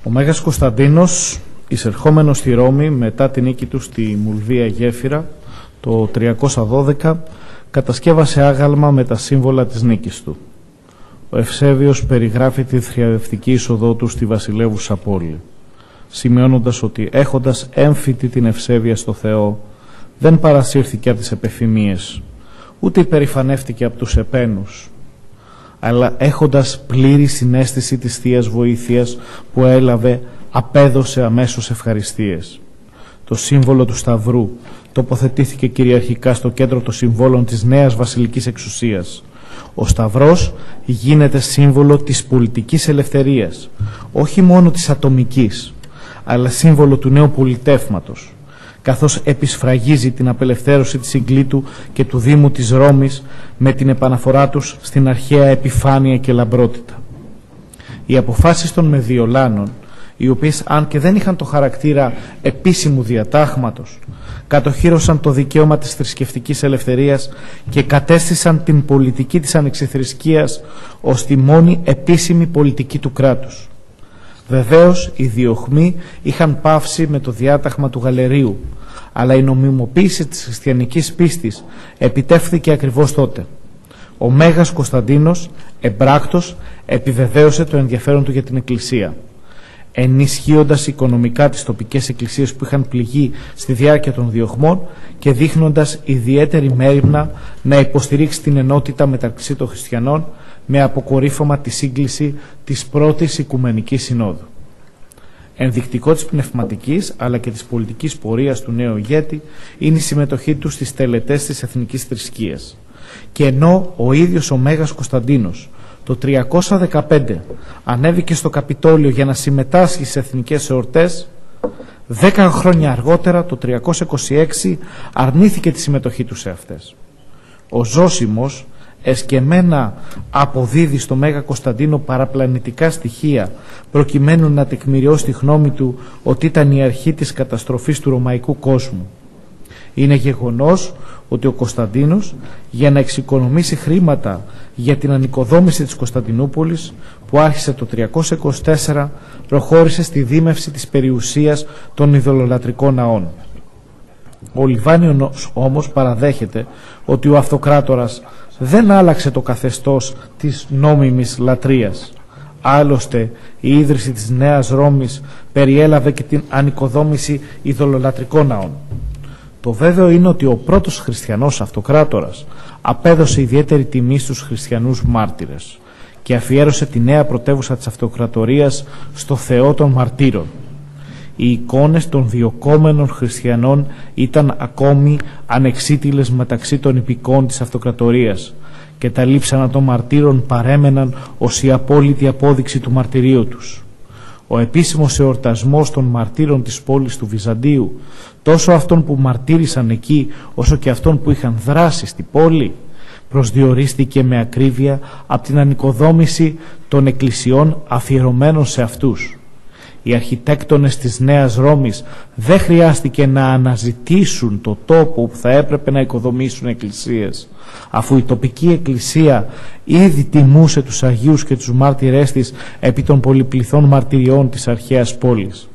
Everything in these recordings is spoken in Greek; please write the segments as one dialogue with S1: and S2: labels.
S1: Ο Μέγας Κωνσταντίνος, εισερχόμενος στη Ρώμη μετά την νίκη του στη Μουλβία Γέφυρα το 312, κατασκεύασε άγαλμα με τα σύμβολα της νίκης του. Ο Ευσέβιος περιγράφει τη θριαδευτική είσοδό του στη βασιλεύουσα πόλη, σημειώνοντας ότι έχοντας έμφυτη την ευσέβεια στο Θεό, δεν παρασύρθηκε από τις επιθυμίες, ούτε υπερηφανεύτηκε από τους επένους, αλλά έχοντας πλήρη συναίσθηση της Θείας Βοήθειας που έλαβε, απέδωσε αμέσως ευχαριστίες. Το σύμβολο του Σταυρού τοποθετήθηκε κυριαρχικά στο κέντρο των συμβόλων της νέας βασιλικής εξουσίας. Ο Σταυρός γίνεται σύμβολο της πολιτικής ελευθερίας, όχι μόνο της ατομικής, αλλά σύμβολο του νέου πολιτεύματος, καθώς επισφραγίζει την απελευθέρωση της Συγκλήτου και του Δήμου της Ρώμης με την επαναφορά τους στην αρχαία επιφάνεια και λαμπρότητα. Οι αποφάσεις των Μεδιολάνων, οι οποίες αν και δεν είχαν το χαρακτήρα επίσημου διατάγματος, κατοχύρωσαν το δικαίωμα της θρησκευτικής ελευθερίας και κατέστησαν την πολιτική της ανεξιθρησκείας ως τη μόνη επίσημη πολιτική του κράτους. Βεβαίως, οι διωχμοί είχαν πάυσει με το διάταγμα του Γαλερίου, αλλά η νομιμοποίηση της χριστιανικής πίστης επιτεύχθηκε ακριβώς τότε. Ο Μέγας Κωνσταντίνος, εμπράκτος, επιβεβαίωσε το ενδιαφέρον του για την Εκκλησία, ενισχύοντας οικονομικά τις τοπικές εκκλησίες που είχαν πληγεί στη διάρκεια των διωχμών και δείχνοντας ιδιαίτερη μέριμνα να υποστηρίξει την ενότητα μεταξύ των χριστιανών με αποκορύφωμα τη σύγκληση της πρώτης Οικουμενικής Συνόδου. Ενδεικτικό της πνευματικής αλλά και της πολιτικής πορείας του νέου ηγέτη είναι η συμμετοχή του στις τελετές της εθνικής θρησκείας. Και ενώ ο ίδιος ο Μέγας Κωνσταντίνος το 315 ανέβηκε στο Καπιτόλιο για να συμμετάσχει σε εθνικές εορτές, 10 χρόνια αργότερα, το 326, αρνήθηκε τη συμμετοχή του σε αυτές. Ο Ζώσιμος εσκεμμένα αποδίδει στο Μέγα Κωνσταντίνο παραπλανητικά στοιχεία προκειμένου να τεκμηριώσει τη γνώμη του ότι ήταν η αρχή της καταστροφής του ρωμαϊκού κόσμου. Είναι γεγονός ότι ο Κωνσταντίνος, για να εξοικονομήσει χρήματα για την ανοικοδόμηση της Κωνσταντινούπολης που άρχισε το 324, προχώρησε στη δίμευση της περιουσίας των ειδωλολατρικών ναών. Ο Λιβάνιος όμως παραδέχεται ότι ο αυτοκράτορας δεν άλλαξε το καθεστώς της νόμιμης λατρείας. Άλλωστε, η ίδρυση της Νέας Ρώμης περιέλαβε και την ανοικοδόμηση ειδωλολατρικών ναών. Το βέβαιο είναι ότι ο πρώτος χριστιανός αυτοκράτορας απέδωσε ιδιαίτερη τιμή στους χριστιανούς μάρτυρες και αφιέρωσε τη νέα πρωτεύουσα της αυτοκρατορίας στο Θεό των μαρτύρων. Οι εικόνες των διωκόμενων χριστιανών ήταν ακόμη ανεξίτηλες μεταξύ των υπηκών της αυτοκρατορίας και τα λείψανα των μαρτύρων παρέμεναν ως η απόλυτη απόδειξη του μαρτυρίου τους. Ο επίσημος εορτασμός των μαρτύρων της πόλης του Βυζαντίου, τόσο αυτών που μαρτύρησαν εκεί όσο και αυτών που είχαν δράσει στη πόλη, προσδιορίστηκε με ακρίβεια από την ανοικοδόμηση των εκκλησιών αφιερωμένων σε αυτούς. Οι αρχιτέκτονες της Νέας Ρώμης δεν χρειάστηκε να αναζητήσουν το τόπο που θα έπρεπε να οικοδομήσουν εκκλησίες, αφού η τοπική εκκλησία ήδη τιμούσε τους Αγίους και τους μάρτυρές της επί των πολυπληθών μαρτυριών της αρχαίας πόλης.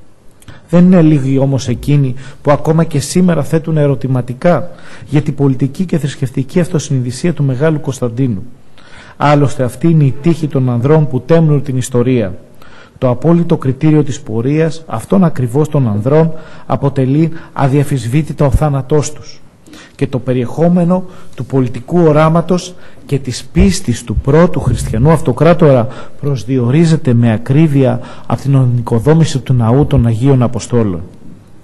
S1: Δεν είναι λίγοι όμως εκείνοι που ακόμα και σήμερα θέτουν ερωτηματικά για την πολιτική και θρησκευτική αυτοσυνειδησία του Μεγάλου Κωνσταντίνου. Άλλωστε αυτή είναι η τύχη των ανδρών που τέμνουν την ιστορία. Το απόλυτο κριτήριο της πορείας αυτών ακριβώς των ανδρών αποτελεί αδιαφυσβήτητα ο θάνατός τους και το περιεχόμενο του πολιτικού οράματος και της πίστης του πρώτου χριστιανού αυτοκράτορα προσδιορίζεται με ακρίβεια από την ανοικοδόμηση του ναού των Αγίων Αποστόλων.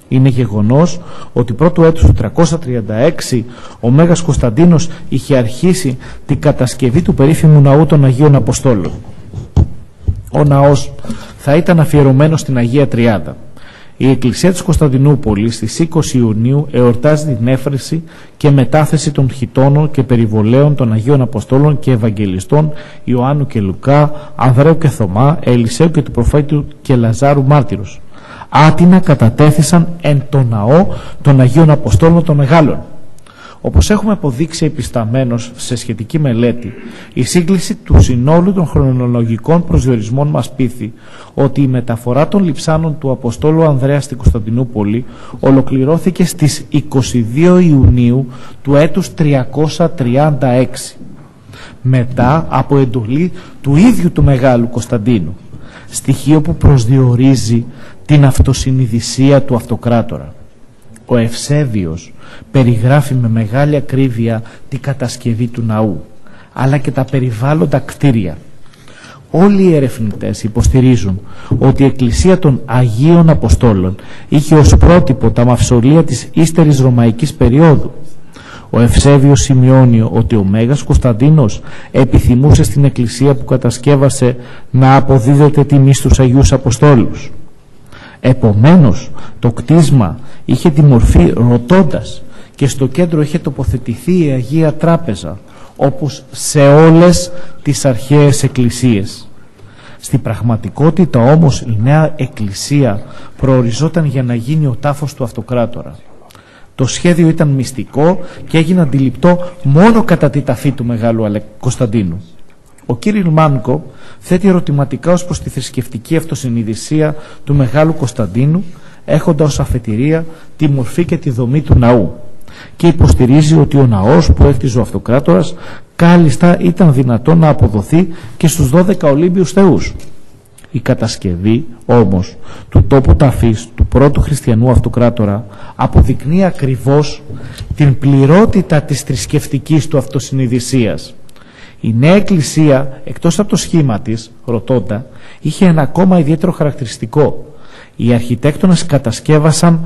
S1: Είναι γεγονός ότι πρώτου έτους του 336 ο Μέγας Κωνσταντίνος είχε αρχίσει την κατασκευή του περίφημου ναού των Αγίων Αποστόλων. Ο ναός θα ήταν αφιερωμένος στην Αγία Τριάδα. Η Εκκλησία της Κωνσταντινούπολης στις 20 Ιουνίου εορτάζει την έφρεση και μετάθεση των χιτώνων και περιβολέων των Αγίων Αποστόλων και Ευαγγελιστών Ιωάννου και Λουκά, Ανδρέου και Θωμά, Ελισέου και του προφήτου και Λαζάρου μάρτυρος. Άτινα κατατέθησαν εν το ναό των Αγίων Αποστόλων των Μεγάλων. Όπως έχουμε αποδείξει επισταμένως σε σχετική μελέτη, η σύγκληση του συνόλου των χρονολογικών προσδιορισμών μας πείθει ότι η μεταφορά των λειψάνων του Αποστόλου Ανδρέα στην Κωνσταντινούπολη ολοκληρώθηκε στις 22 Ιουνίου του έτους 336, μετά από εντολή του ίδιου του Μεγάλου Κωνσταντίνου, στοιχείο που προσδιορίζει την αυτοσυνειδησία του αυτοκράτορα. Ο Ευσέβιος περιγράφει με μεγάλη ακρίβεια την κατασκευή του ναού, αλλά και τα περιβάλλοντα κτίρια. Όλοι οι ερευνητές υποστηρίζουν ότι η Εκκλησία των Αγίων Αποστόλων είχε ως πρότυπο τα μαυσολεία της ύστερης ρωμαϊκής περίοδου. Ο Ευσέβιος σημειώνει ότι ο Μέγας Κωνσταντίνος επιθυμούσε στην εκκλησία που κατασκεύασε να αποδίδεται τιμή στους Αγίους Αποστόλους. Επομένως, το κτίσμα είχε τη μορφή ρωτώντας και στο κέντρο είχε τοποθετηθεί η Αγία Τράπεζα, όπως σε όλες τις αρχαίες εκκλησίες. Στην πραγματικότητα όμως η νέα εκκλησία προοριζόταν για να γίνει ο τάφος του αυτοκράτορα. Το σχέδιο ήταν μυστικό και έγινε αντιληπτό μόνο κατά τη ταφή του Μεγάλου Κωνσταντίνου. Ο Κίριλ Μάνκο θέτει ερωτηματικά ως προς τη θρησκευτική αυτοσυνειδησία του Μεγάλου Κωνσταντίνου, έχοντας ως αφετηρία τη μορφή και τη δομή του ναού, και υποστηρίζει ότι ο ναός που έκτιζε ο αυτοκράτορας κάλλιστα ήταν δυνατόν να αποδοθεί και στους 12 Ολύμπιους θεούς. Η κατασκευή όμως του τόπου ταφής του πρώτου χριστιανού αυτοκράτορα αποδεικνύει ακριβώς την πληρότητα της θρησκευτικής του αυτοσυνειδησίας. Η νέα εκκλησία, εκτός από το σχήμα της, ρωτώντα, είχε ένα ακόμα ιδιαίτερο χαρακτηριστικό. Οι αρχιτέκτονες κατασκεύασαν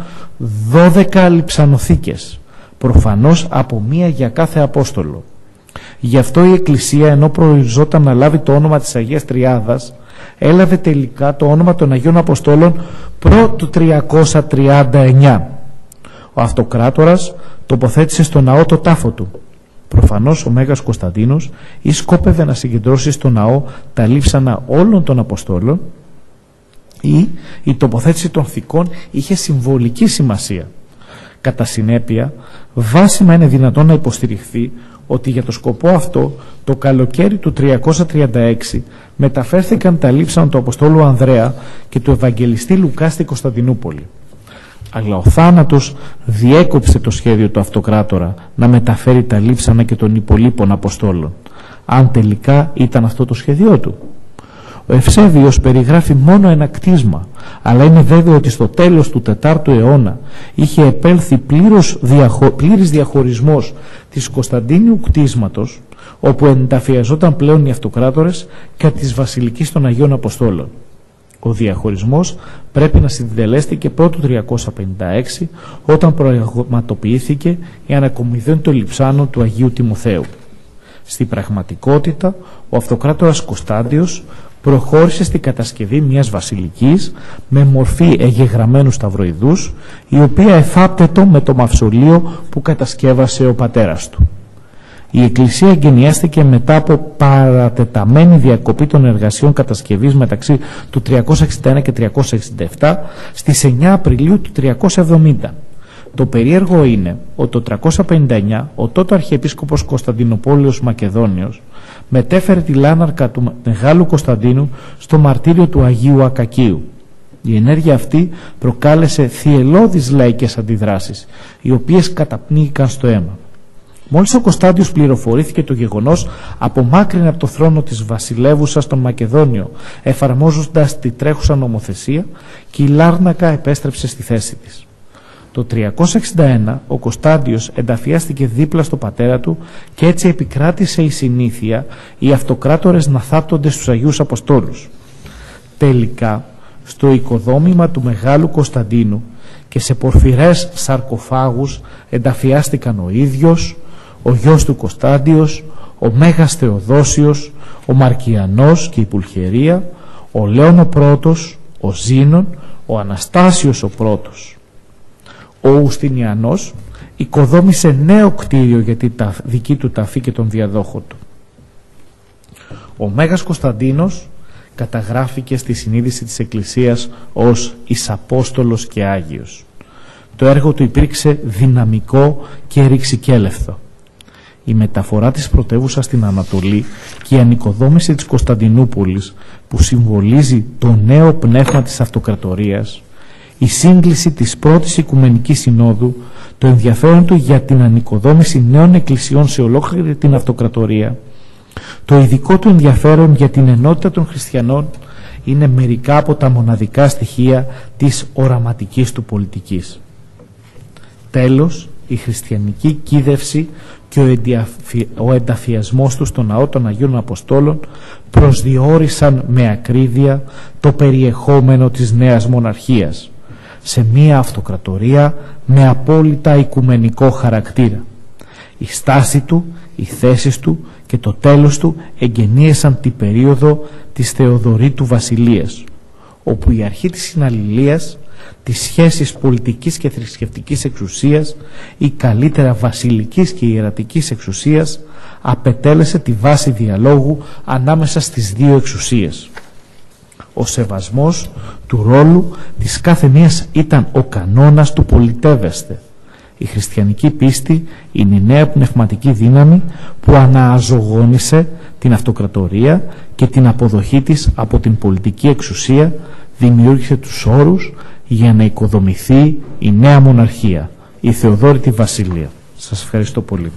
S1: 12 λειψανοθήκες, προφανώς από μία για κάθε Απόστολο. Γι' αυτό η εκκλησία, ενώ προοριζόταν να λάβει το όνομα της Αγίας Τριάδας, έλαβε τελικά το όνομα των Αγίων Αποστόλων προ του 339. Ο αυτοκράτορας τοποθέτησε στο ναό το τάφο του. Προφανώς ο Μέγας Κωνσταντίνος ή σκόπευε να συγκεντρώσει στο ναό τα λείψανα όλων των Αποστόλων, ή η τοποθέτηση των θηκών είχε συμβολική σημασία. Κατά συνέπεια, βάσιμα είναι δυνατόν να υποστηριχθεί ότι για το σκοπό αυτό το καλοκαίρι του 336 μεταφέρθηκαν τα λείψανα του Αποστόλου Ανδρέα και του Ευαγγελιστή Λουκά στην Κωνσταντινούπολη. Αλλά ο θάνατος διέκοψε το σχέδιο του αυτοκράτορα να μεταφέρει τα λείψανα και των υπολείπων Αποστόλων, αν τελικά ήταν αυτό το σχέδιό του. Ο Ευσέβιος περιγράφει μόνο ένα κτίσμα, αλλά είναι βέβαιο ότι στο τέλος του 4ου αιώνα είχε επέλθει πλήρης διαχωρισμός της Κωνσταντίνιου κτίσματος, όπου ενταφιαζόταν πλέον οι αυτοκράτορες, και της Βασιλικής των Αγίων Αποστόλων. Ο διαχωρισμός πρέπει να συντελέστηκε πρώτου 356, όταν πραγματοποιήθηκε η ανακομιδέν των λειψάνων του Αγίου Τιμοθέου. Στην πραγματικότητα, ο αυτοκράτορας Κωνστάντιος προχώρησε στην κατασκευή μιας βασιλικής με μορφή εγγεγραμμένου σταυροειδούς, η οποία εφάπτετο με το μαυσολείο που κατασκεύασε ο πατέρας του. Η εκκλησία εγκαινιάστηκε μετά από παρατεταμένη διακοπή των εργασιών κατασκευής μεταξύ του 361 και 367 στις 9 Απριλίου του 370. Το περίεργο είναι ότι το 359 ο τότε Αρχιεπίσκοπος Κωνσταντινοπόλεως Μακεδόνιος μετέφερε τη λάναρκα του Μεγάλου Κωνσταντίνου στο μαρτύριο του Αγίου Ακακίου. Η ενέργεια αυτή προκάλεσε θυελλώδεις λαϊκές αντιδράσεις, οι οποίες καταπνίγηκαν στο αίμα. Μόλις ο Κωνσταντιος πληροφορήθηκε το γεγονός, απομάκρυνε από το θρόνο της βασιλεύουσας τον Μακεδόνιο, εφαρμόζοντας τη τρέχουσα νομοθεσία, και η Λάρνακα επέστρεψε στη θέση της. Το 361 ο Κωνσταντιος ενταφιάστηκε δίπλα στο πατέρα του και έτσι επικράτησε η συνήθεια οι αυτοκράτορες να θάπτονται στους Αγίους Αποστόλους. Τελικά, στο οικοδόμημα του Μεγάλου Κωνσταντίνου και σε πορφυρές σαρκοφάγους ενταφιάστηκαν ο ίδιος, ο γιος του Κωνσταντιος, ο Μέγας Θεοδόσιος, ο Μαρκιανός και η Πουλχερία, ο Λέων ο Πρώτος, ο Ζήνων, ο Αναστάσιος ο Πρώτος. Ο Ουστινιανός οικοδόμησε νέο κτίριο για τη δική του ταφή και τον διαδόχο του. Ο Μέγας Κωνσταντίνος καταγράφηκε στη συνείδηση της Εκκλησίας ως εις Απόστολος και Άγιος. Το έργο του υπήρξε δυναμικό και ρηξικέλευθο. Η μεταφορά της πρωτεύουσας στην Ανατολή και η ανοικοδόμηση της Κωνσταντινούπολης, που συμβολίζει το νέο πνεύμα της αυτοκρατορίας, η σύγκληση της πρώτης Οικουμενικής Συνόδου, το ενδιαφέρον του για την ανοικοδόμηση νέων εκκλησιών σε ολόκληρη την αυτοκρατορία, το ειδικό του ενδιαφέρον για την ενότητα των χριστιανών, είναι μερικά από τα μοναδικά στοιχεία της οραματικής του πολιτικής. Τέλος, η χριστιανική κίδευση και ο ενταφιασμός του στον ναό των Αγίων Αποστόλων προσδιορίσαν με ακρίβεια το περιεχόμενο της νέας μοναρχίας σε μία αυτοκρατορία με απόλυτα οικουμενικό χαρακτήρα. Η στάση του, οι θέσεις του και το τέλος του εγγενίασαν την περίοδο της Θεοδωρήτου Βασιλείας, όπου η αρχή της συναλληλίας, τις σχέσεις πολιτικής και θρησκευτικής εξουσίας ή καλύτερα βασιλικής και ιερατικής εξουσίας απετέλεσε τη βάση διαλόγου ανάμεσα στις δύο εξουσίες. Ο σεβασμός του ρόλου της κάθε μίας ήταν ο κανόνας του πολιτεύεστε. Η χριστιανική πίστη είναι η νέα πνευματική δύναμη που αναζωογόνησε την αυτοκρατορία και την αποδοχή της από την πολιτική εξουσία δημιούργησε τους όρους για να οικοδομηθεί η νέα μοναρχία, η Θεοδόρητη Βασιλεία. Σας ευχαριστώ πολύ.